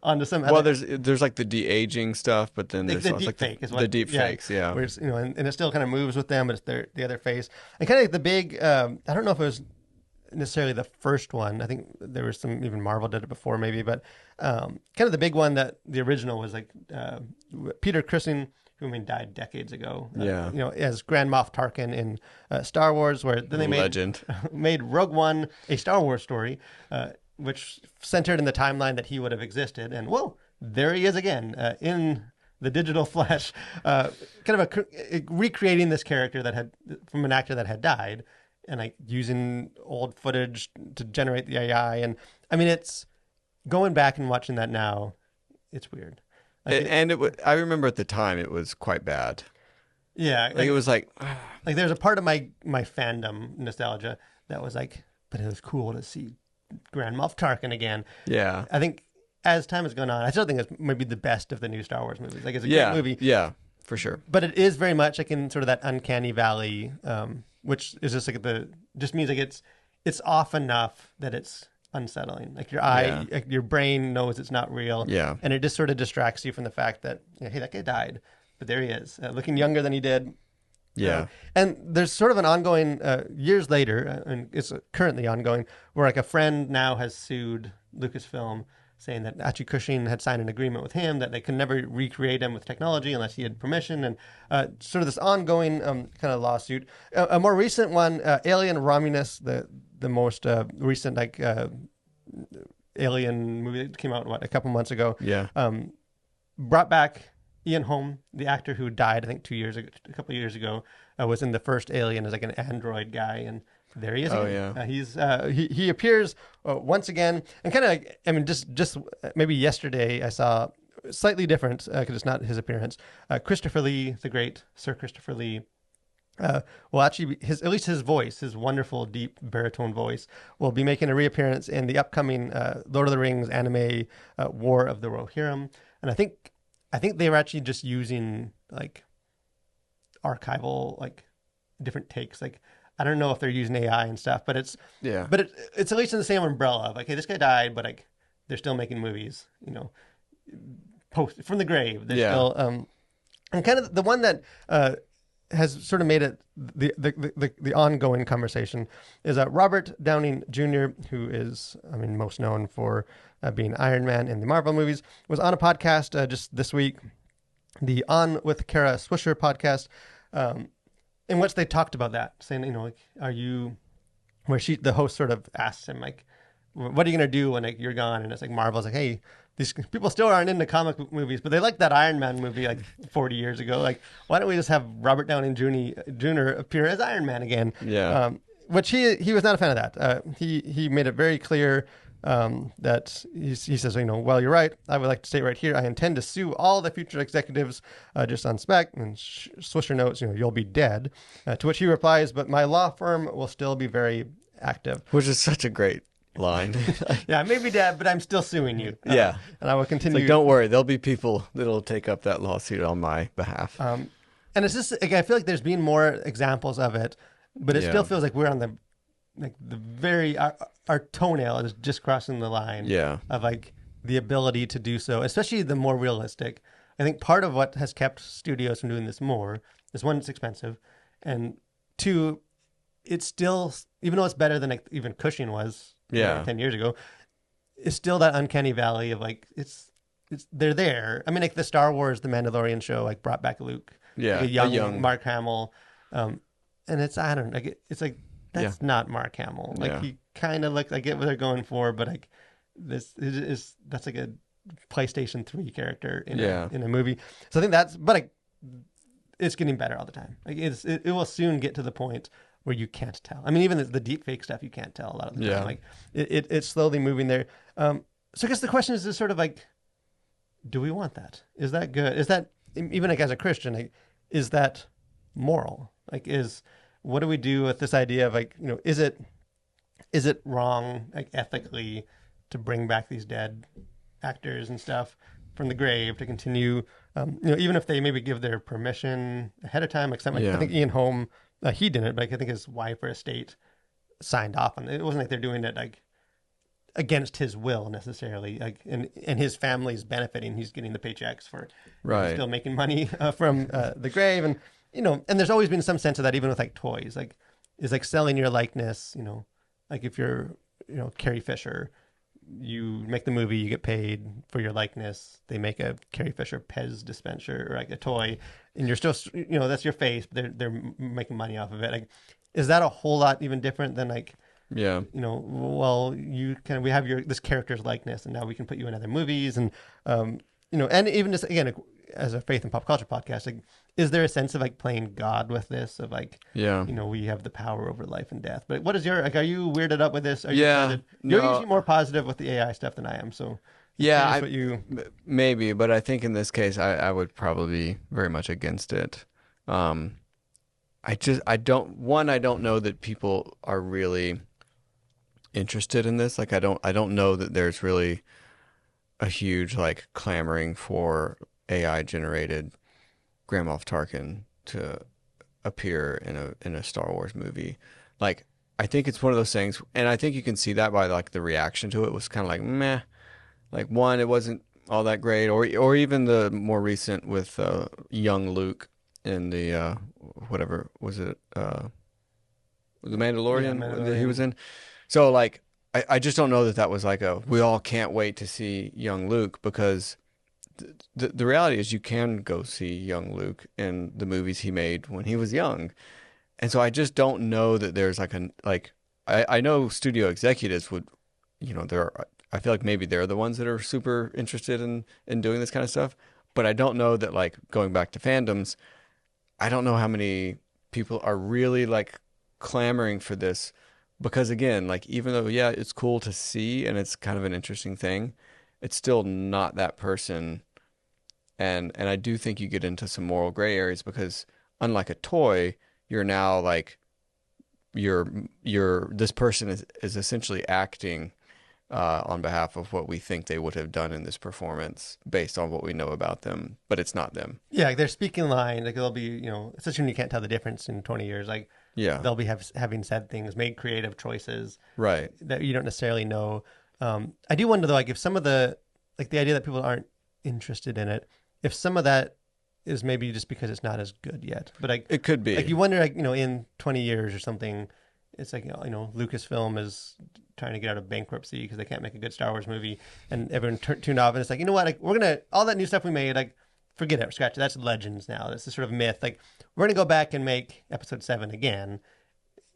onto some. Well, there's like the de-aging stuff, but then there's the deep fake the deep fakes, where it's, and it still kind of moves with them, but it's the other face, and kind of like the big. I don't know if it was necessarily the first one. I think there was some, even Marvel did it before, maybe, but kind of the big one that the original was like Peter Cushing, who died decades ago. As Grand Moff Tarkin in Star Wars, where then they made Rogue One a Star Wars story, which centered in the timeline that he would have existed. And whoa, there he is again in the digital flesh, kind of recreating this character that from an actor that had died, and like using old footage to generate the AI. And I mean, it's going back and watching that now. it's weird. I remember at the time it was quite bad. Yeah, like it was like there's a part of my fandom nostalgia that was like, but it was cool to see Grand Moff Tarkin again. Yeah, I think as time has gone on, I still think it's maybe the best of the new Star Wars movies. Like it's a great movie. Yeah, for sure. But it is very much like in sort of that uncanny valley, which is just like just means like it's off enough that it's unsettling. Like like your brain knows it's not real. Yeah, and it just sort of distracts you from the fact that hey, that guy died, but there he is, looking younger than he did. Yeah. And there's sort of an ongoing, years later, and it's currently ongoing, where like a friend now has sued Lucasfilm, saying that actually Cushing had signed an agreement with him that they could never recreate him with technology unless he had permission, and sort of this ongoing kind of lawsuit. A more recent one, Alien Romulus, the most recent like Alien movie that came out a couple months ago. Yeah. Brought back Ian Holm, the actor who died, I think a couple of years ago, was in the first Alien as like an android guy, and there he is. Oh yeah. He appears once again, and kind of, I mean, just maybe yesterday I saw slightly different because it's not his appearance. Christopher Lee, the great Sir Christopher Lee. Well, actually, at least his voice, his wonderful deep baritone voice, will be making a reappearance in the upcoming Lord of the Rings anime War of the Rohirrim, and I think they were actually just using like archival, like different takes. Like I don't know if they're using AI and stuff, but it's it's at least in the same umbrella of like, hey, this guy died, but like they're still making movies, post from the grave. They're still and kind of the one that has sort of made it the ongoing conversation is Robert Downey Jr., who is, I mean, most known for being Iron Man in the Marvel movies, was on a podcast just this week, the On with Kara Swisher podcast, in which they talked about that, saying, like, where the host sort of asks him, like, what are you going to do when like, you're gone? And it's like Marvel's like, hey, these people still aren't into comic book movies, but they like that Iron Man movie like 40 years ago. Like, why don't we just have Robert Downey Jr. appear as Iron Man again? Yeah. Which he was not a fan of that. He made it very clear that he says, well, you're right. I would like to state right here, I intend to sue all the future executives just on spec. And Swisher notes, you'll be dead. To which he replies, but my law firm will still be very active. Which is such a great line. Yeah, I may be dead, but I'm still suing you. Yeah. And I will continue. It's like, don't worry, there'll be people that'll take up that lawsuit on my behalf. And it's just, like, I feel like there's been more examples of it, but it still feels like we're on the very, our toenail is just crossing the line of like the ability to do so, especially the more realistic. I think part of what has kept studios from doing this more is, one, it's expensive, and two, it's still, even though it's better than like even Cushing was 10 years ago, it's still that uncanny valley of like, they're there. I mean, like the Star Wars, the Mandalorian show, like brought back Luke, like a young Mark Hamill. And it's, I don't know, like, it's like, that's not Mark Hamill. Like he kind of looks, I get what they're going for, but like that's like a PlayStation 3 character in a movie. So I think but like, it's getting better all the time. Like it will soon get to the point where you can't tell. I mean, even the deep fake stuff, you can't tell a lot of the time. Like it's slowly moving there. So I guess the question is just sort of like, do we want that? Is that good? Is that, even like as a Christian, like, is that moral? Like what do we do with this idea of like, is it wrong, like ethically, to bring back these dead actors and stuff from the grave to continue, even if they maybe give their permission ahead of time, like something. I think Ian Holm, he didn't, but I think his wife or estate signed off on it. It wasn't like they're doing it like against his will necessarily, like, and his family's benefiting. He's getting the paychecks for still making money from the grave, and and there's always been some sense of that, even with like toys, like is like selling your likeness. Like if you're Carrie Fisher, you make the movie, you get paid for your likeness. They make a Carrie Fisher Pez dispenser or like a toy, and you're still, that's your face. They're making money off of it. Like, is that a whole lot even different than like, well, we have this character's likeness, and now we can put you in other movies, and and even just again, as a faith and pop culture podcast, like, is there a sense of like playing God with this, of like, we have the power over life and death? But what is are you weirded up with this? Are you're usually more positive with the AI stuff than I am. So Yeah, you maybe, but I think in this case, I would probably be very much against it. I don't know that people are really interested in this. Like, I don't know that there's really a huge like clamoring for AI generated Grand Moff Tarkin to appear in a Star Wars movie. Like, I think it's one of those things, and I think you can see that by like the reaction to it was kind of like meh. Like, one, it wasn't all that great, or even the more recent with young Luke in the whatever was it the Yeah, Mandalorian that he was Mandalorian. in. So like, I just don't know that that was like a we all can't wait to see young Luke, because the reality is you can go see young Luke in the movies he made when he was young. And so I just don't know that there's like I know studio executives would, I feel like maybe they're the ones that are super interested in doing this kind of stuff, but I don't know that, like, going back to fandoms, I don't know how many people are really like clamoring for this, because again, like, even though, yeah, it's cool to see and it's kind of an interesting thing, it's still not that person. And I do think you get into some moral gray areas, because unlike a toy, you're now like you're this person is essentially acting on behalf of what we think they would have done in this performance based on what we know about them, but it's not them. Yeah, like they're speaking line. Like they'll be, especially when you can't tell the difference in 20 years. Like Yeah, they'll be having said things, made creative choices right. that you don't necessarily know. I do wonder though, like if some of the idea that people aren't interested in it, if some of that is maybe just because it's not as good yet. But like It could be. like you wonder, like in 20 years or something, it's like Lucasfilm is trying to get out of bankruptcy because they can't make a good Star Wars movie, and everyone tuned off, and it's like, you know what, like we're gonna all that new stuff we made, like forget it, scratch it. That's legends now. That's this sort of myth. Like we're gonna go back and make Episode 7 again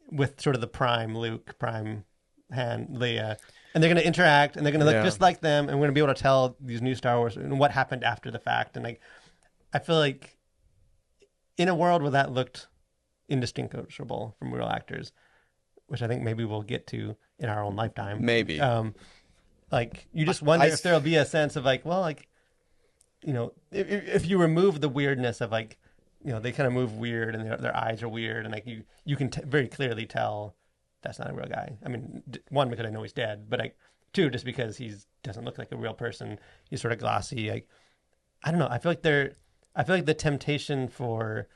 with sort of the prime Luke, prime Han, Leia, and they're gonna interact, and they're gonna look Yeah. just like them, and we're gonna be able to tell these new Star Wars and what happened after the fact. And like I feel like in a world where that looked indistinguishable from real actors, which I think maybe we'll get to in our own lifetime. Maybe. Like you just wonder if there'll be a sense of like, well, like, if you remove the weirdness of like, they kind of move weird and their eyes are weird, and like you can very clearly tell that's not a real guy. I mean, one, because I know he's dead, but like two, just because he doesn't look like a real person. He's sort of glossy. Like I don't know. I feel like the temptation for,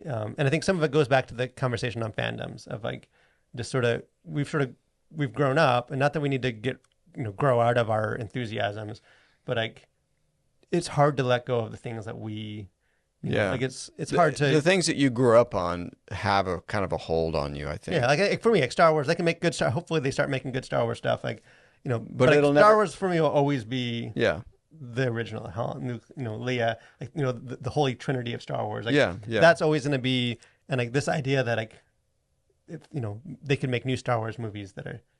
and I think some of it goes back to the conversation on fandoms of like, just we've grown up, and not that we need to grow out of our enthusiasms, but like it's hard to let go of the things that we, Yeah. like it's hard to The things that you grew up on have a kind of a hold on you, I think. yeah, like for me, like Star Wars, they can make good Star. Hopefully, they start making good Star Wars stuff. Like but like it'll Star never- Wars for me will always be Yeah. the original, Leia, like the holy trinity of Star Wars. Like, Yeah. that's always going to be, and like this idea that like, if, they can make new Star Wars movies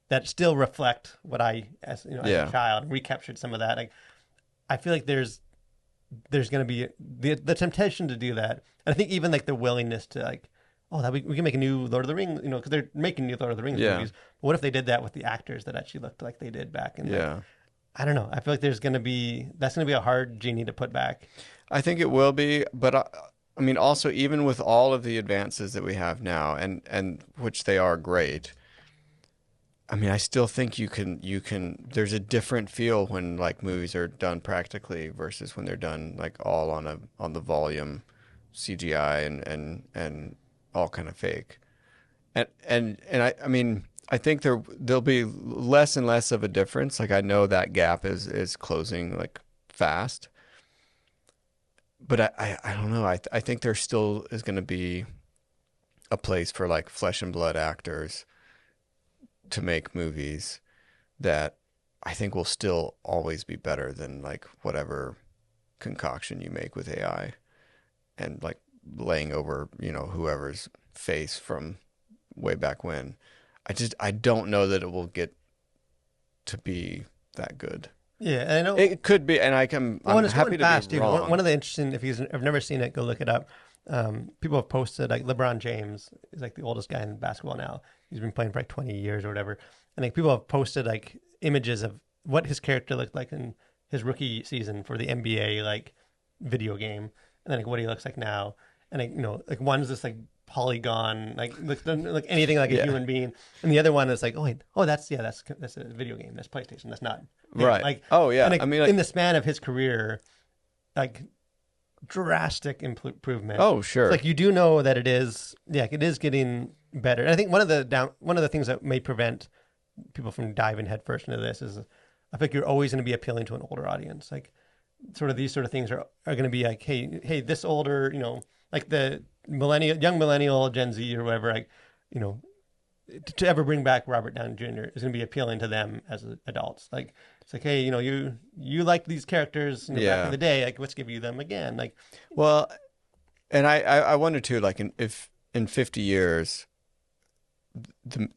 that still reflect what I as Yeah. a child recaptured some of that. Like, I feel like there's going to be the temptation to do that, and I think even like the willingness to like, oh, that we can make a new Lord of the Rings, because they're making new Lord of the Rings Yeah. movies. But what if they did that with the actors that actually looked like they did back in Yeah. I don't know. I feel like that's going to be a hard genie to put back. I think it will be, but I mean, also, even with all of the advances that we have now, and which they are great, I mean, I still think you can. There's a different feel when like movies are done practically versus when they're done like all on the volume, CGI and all kind of fake, and I mean, I think there'll be less and less of a difference. Like, I know that gap is closing like fast. But I don't know. I think there still is going to be a place for like flesh and blood actors to make movies that I think will still always be better than like whatever concoction you make with AI and like laying over, whoever's face from way back when. I don't know that it will get to be that good. Yeah, I know It could be, and I'm it's happy going to fast, be too. wrong. One of the interesting, if you've never seen it, go look it up. People have posted like LeBron James is like the oldest guy in basketball now. He's been playing for like 20 years or whatever. And like people have posted like images of what his character looked like in his rookie season for the NBA like video game, and then like what he looks like now, and like like one's this like polygon like looks like anything like a human being, and the other one is like that's a video game, that's PlayStation, that's not him. Right. Like yeah, and, like, I mean, in the span of his career, like drastic improvement. oh sure, So, like you do know that it is getting better. And I think one of the things that may prevent people from diving headfirst into this is I think you're always going to be appealing to an older audience. Like sort of these sort of things are going to be like, hey, this older, like the young millennial, Gen Z or whatever, like, to ever bring back Robert Downey Jr. is going to be appealing to them as adults. Like it's like, hey, you like these characters back in the day, like let's give you them again. Like, well, and I wonder too, like if in 50 years.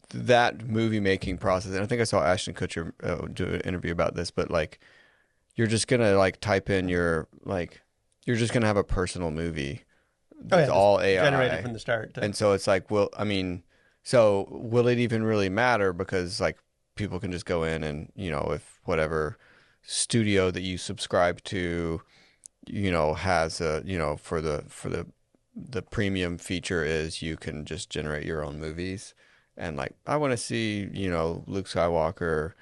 That movie making process, and I think I saw Ashton Kutcher do an interview about this, but like you're just gonna like type in you're just gonna have a personal movie that's all AI generated from the start, and so it's like, well, I mean, so will it even really matter, because like people can just go in and if whatever studio that you subscribe to has a for the premium feature is you can just generate your own movies. And like, I want to see, Luke Skywalker,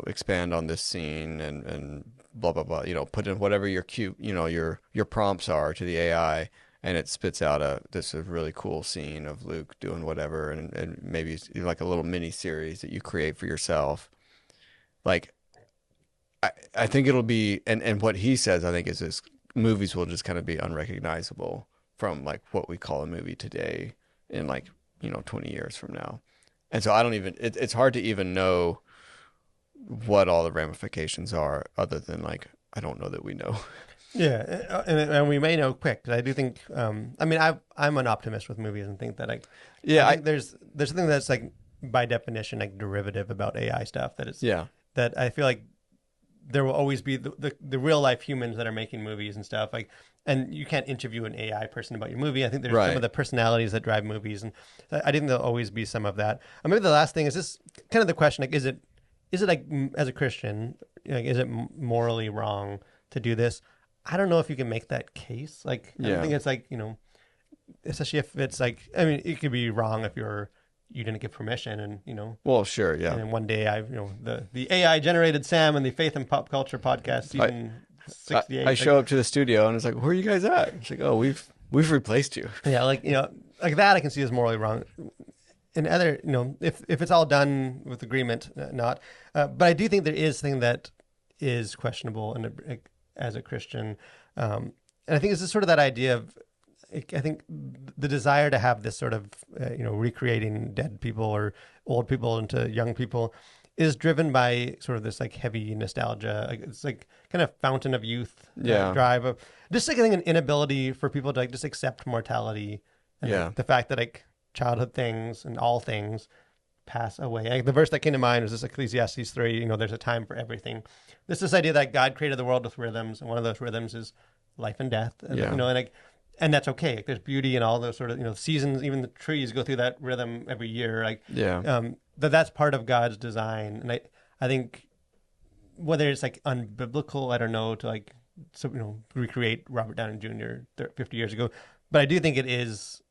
expand on this scene and blah, blah, blah, put in whatever your cute, your prompts are to the AI, and it spits out this really cool scene of Luke doing whatever. And maybe it's like a little mini series that you create for yourself. Like, I think it'll be, and what he says, I think is this movies will just kind of be unrecognizable from like what we call a movie today in like, 20 years from now. And so I don't even, it's hard to even know what all the ramifications are, other than like, I don't know that we know. Yeah. And we may know quick. I do think, I mean, I'm an optimist with movies and think that I think there's something that's like by definition, like derivative about AI stuff that I feel like there will always be the real life humans that are making movies and stuff, like, and you can't interview an AI person about your movie. I think there's some of the personalities that drive movies, and I think there'll always be some of that. Maybe the last thing is this kind of the question, like, is it like, as a Christian, like, is it morally wrong to do this? I don't know if you can make that case. Like, I think it's like, especially if it's like, I mean, it could be wrong if you didn't give permission, and well, sure, yeah. And then one day the AI generated Sam and the Faith and Pop Culture podcast season 68. I show up to the studio and it's like, where are you guys at? It's like, oh, we've replaced you. Yeah, like like that I can see as morally wrong. And other, if it's all done with agreement, not. But I do think there is something that is questionable, and as a Christian, and I think this is sort of that idea of, I think the desire to have this sort of, recreating dead people or old people into young people is driven by sort of this like heavy nostalgia. Like, it's like kind of fountain of youth drive of just like, I think, an inability for people to like just accept mortality. And like, the fact that like childhood things and all things pass away. Like, the verse that came to mind was this Ecclesiastes 3, there's a time for everything. This idea that God created the world with rhythms, and one of those rhythms is life and death. And, and like, and that's okay. Like, there's beauty in all those sort of, seasons. Even the trees go through that rhythm every year. Like, that's part of God's design. And I think whether it's like unbiblical, I don't know, to like, recreate Robert Downey Jr. 50 years ago, but I do think it is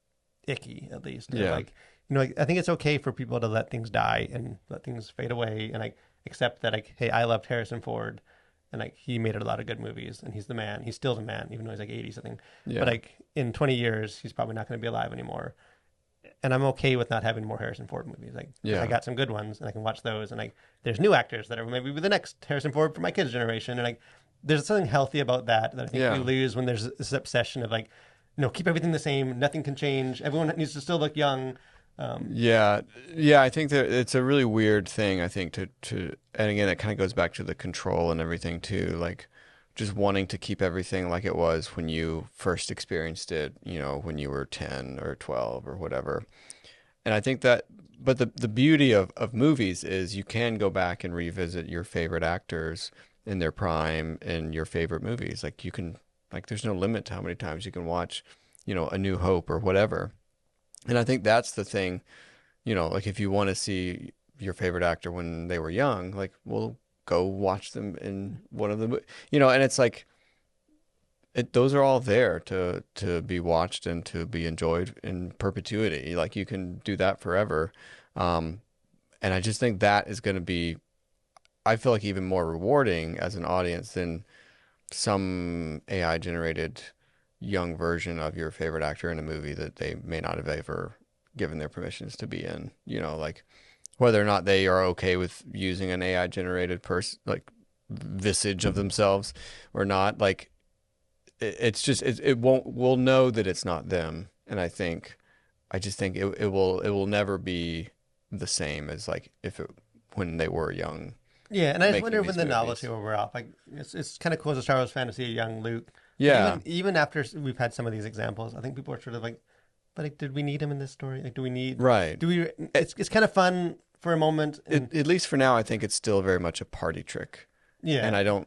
icky, at least. Yeah. Like, like, I think it's okay for people to let things die and let things fade away, and like accept that, like, hey, I loved Harrison Ford. And like, he made a lot of good movies, and he's the man. He's still the man, even though he's like 80 something. Yeah. But like, in 20 years, he's probably not going to be alive anymore. And I'm okay with not having more Harrison Ford movies. Like, I got some good ones, and I can watch those. And like, there's new actors that are maybe the next Harrison Ford for my kids' generation. And like, there's something healthy about that I think we lose when there's this obsession of like, keep everything the same. Nothing can change. Everyone needs to still look young. I think that it's a really weird thing, I think, to and again, it kind of goes back to the control and everything too, like just wanting to keep everything like it was when you first experienced it, when you were 10 or 12 or whatever. And I think that, but the beauty of movies is you can go back and revisit your favorite actors in their prime in your favorite movies. Like, you can, like, there's no limit to how many times you can watch, A New Hope or whatever. And I think that's the thing, like, if you want to see your favorite actor when they were young, like, well, go watch them in one of the, and it's like, those are all there to be watched and to be enjoyed in perpetuity. Like you can do that forever. And I just think that is going to be, I feel like even more rewarding as an audience than some AI generated young version of your favorite actor in a movie that they may not have ever given their permissions to be in. Like whether or not they are okay with using an AI generated like visage of themselves or not. Like it's just we'll know that it's not them. And I just think it will never be the same as like when they were young. Yeah, and I just wonder when the movies. novelty will wear off. Like it's kind of cool as a Star Wars fan to see a young Luke. Yeah. Even after we've had some of these examples, I think people are sort of like, but like, did we need him in this story? Like, do we need? Right. Do we? It's kind of fun for a moment. At least for now, I think it's still very much a party trick. Yeah. And I don't.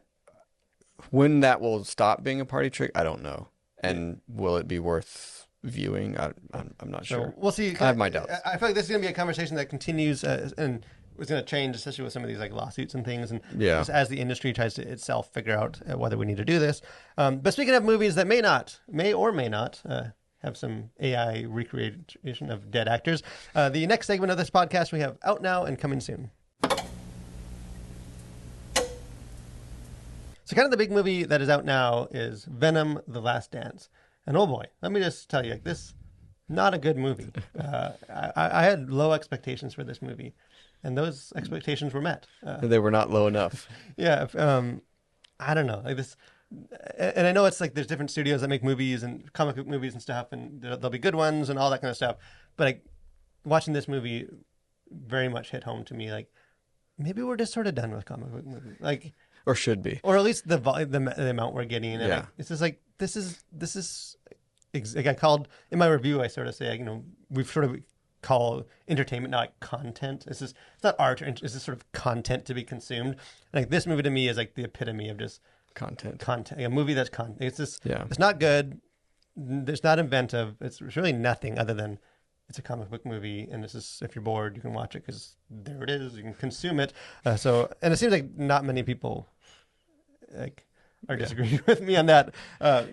When that will stop being a party trick, I don't know. And will it be worth viewing? I'm not sure. So we'll see. I have my doubts. I feel like this is going to be a conversation that continues and it's going to change, especially with some of these like lawsuits and things, and just as the industry tries to itself figure out whether we need to do this. But speaking of movies that may or may not have some AI recreation of dead actors, the next segment of this podcast we have out now and coming soon. So kind of the big movie that is out now is Venom: The Last Dance. And oh boy, let me just tell you, like, this, not a good movie. I had low expectations for this movie, and those expectations were met. They were not low enough. Yeah, I don't know, like this, and I know it's like there's different studios that make movies and comic book movies and stuff, and there'll be good ones and all that kind of stuff. But like watching this movie very much hit home to me. Like maybe we're just sort of done with comic book movies, like. Or should be. Or at least the amount we're getting. And yeah. It's just like, this is, like I called, in my review, I sort of say, we've sort of call entertainment not like content. It's not art, it's just sort of content to be consumed. Like this movie to me is like the epitome of just content. A movie that's content. It's just, yeah. It's not good. It's not inventive. It's really nothing other than it's a comic book movie, and this is, if you're bored, you can watch it because there it is. You can consume it. And it seems like not many people are disagreeing with me on that.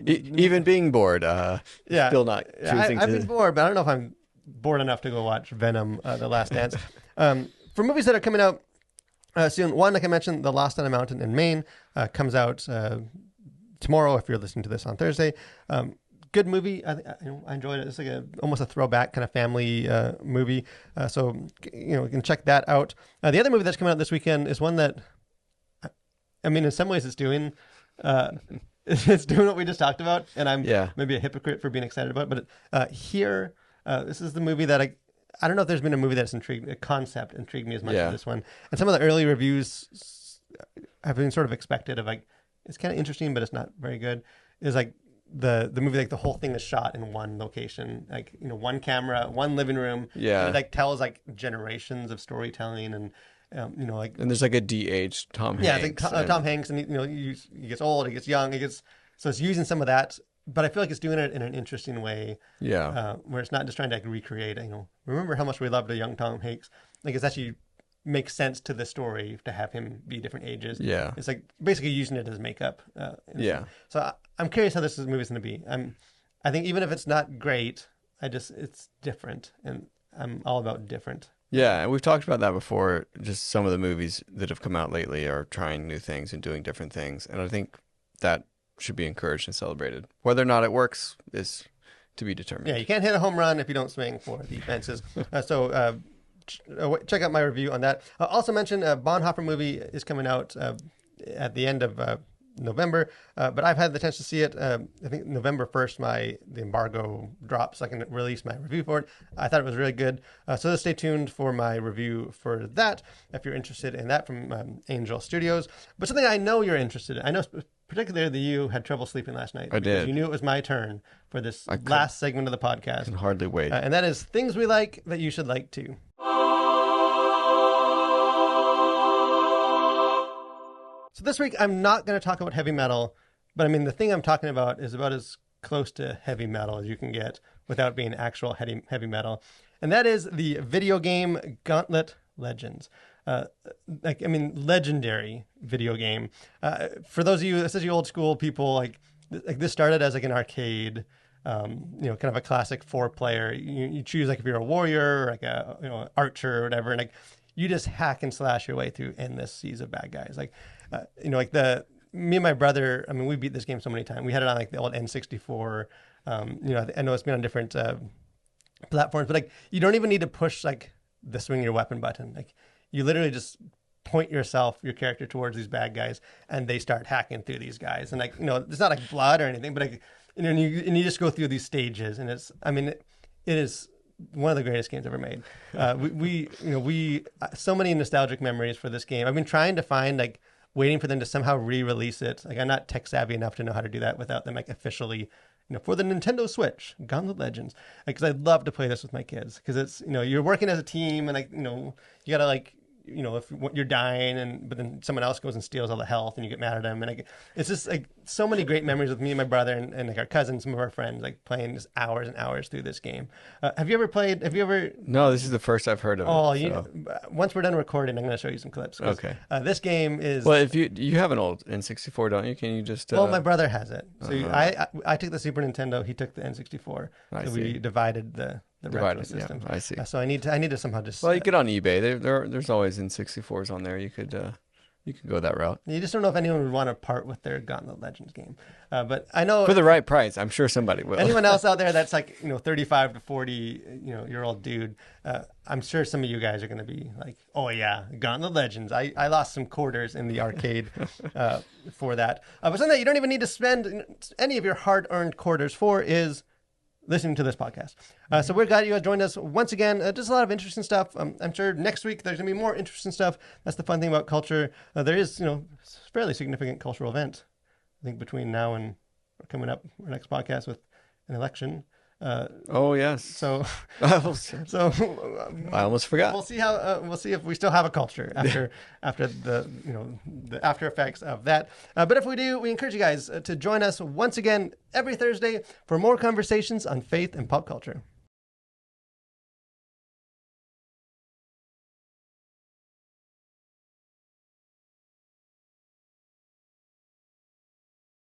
Even being bored, still not choosing I've been bored, but I don't know if I'm bored enough to go watch Venom: The Last Dance. For movies that are coming out soon, one, like I mentioned, The Lost on a Mountain in Maine comes out tomorrow. If you're listening to this on Thursday. Good movie. I enjoyed it. It's like almost a throwback kind of family movie. So you can check that out. The other movie that's coming out this weekend is one that, I mean, in some ways it's doing what we just talked about, and I'm maybe a hypocrite for being excited about it. But Here, this is the movie that I don't know if there's been a movie that's a concept intrigued me as much as this one. And some of the early reviews have been sort of expected of like, it's kind of interesting, but it's not very good. It's like the movie, like the whole thing is shot in one location, like one camera, one living room. Yeah, and it like tells like generations of storytelling and. Like, and there's like a de-aged Tom Hanks. Yeah, it's like Tom Hanks, and he gets old, he gets young, so it's using some of that, but I feel like it's doing it in an interesting way. Yeah, where it's not just trying to like recreate. Remember how much we loved a young Tom Hanks. Like it's actually makes sense to the story to have him be different ages. Yeah, it's like basically using it as makeup. So I'm curious how this movie's going to be. I think even if it's not great, it's different, and I'm all about different. Yeah, and we've talked about that before. Just some of the movies that have come out lately are trying new things and doing different things. And I think that should be encouraged and celebrated. Whether or not it works is to be determined. Yeah, you can't hit a home run if you don't swing for the fences. Check out my review on that. Also mention a Bonhoeffer movie is coming out at the end of November, but I've had the chance to see it. I think November 1st, the embargo drops, so I can release my review for it. I thought it was really good. So stay tuned for my review for that if you're interested in that from Angel Studios. But something I know you're interested in. I know particularly you had trouble sleeping last night. I did. You knew it was my turn for this last segment of the podcast. I can hardly wait. And that is things we like that you should like too. So this week, I'm not going to talk about heavy metal, but I mean, the thing I'm talking about is about as close to heavy metal as you can get without being actual heavy metal. And that is the video game Gauntlet Legends. Legendary video game. For those of you, especially old school people, like this started as like an arcade, kind of a classic 4-player. You choose like if you're a warrior or like a archer or whatever, and like you just hack and slash your way through endless seas of bad guys. Like me and my brother, I mean, we beat this game so many times. We had it on like the old N64. I know it's been on different platforms, but like you don't even need to push like the swing your weapon button. Like you literally just point your character towards these bad guys, and they start hacking through these guys. And like it's not like blood or anything, but like and you just go through these stages, and it is one of the greatest games ever made. We so many nostalgic memories for this game. I've been trying to find like waiting for them to somehow re-release it. Like I'm not tech savvy enough to know how to do that without them like officially, for the Nintendo Switch, Gauntlet Legends. Because I'd love to play this with my kids. Because it's you're working as a team, and like you gotta like if you're dying, but then someone else goes and steals all the health, and you get mad at them, and like it's just like so many great memories with me and my brother and like our cousins, some of our friends, like playing just hours and hours through this game. Have you ever? No, this is the first I've heard of it. Once we're done recording, I'm going to show you some clips. Okay. This game is if you have an old N64, don't you? Can you just? Well, my brother has it. So I took the Super Nintendo. He took the N64. We divided the retro system. Yeah, I see. So I need to somehow just. Well, you get on eBay. There's always N64s on there. You could go that route. You just don't know if anyone would want to part with their Gauntlet Legends game. But I know for the right price, I'm sure somebody will. Anyone else out there that's like 35 to 40 year old dude, I'm sure some of you guys are going to be like, oh yeah, Gauntlet Legends. I lost some quarters in the arcade for that. But something that you don't even need to spend any of your hard-earned quarters for is listening to this podcast. So we're glad you guys joined us once again. Just a lot of interesting stuff. I'm sure next week there's going to be more interesting stuff. That's the fun thing about culture. There is, fairly significant cultural event, I think, between now and coming up our next podcast with an election. Oh yes. So I almost forgot. We'll see if we still have a culture after the after effects of that. But if we do, we encourage you guys to join us once again every Thursday for more conversations on faith and pop culture.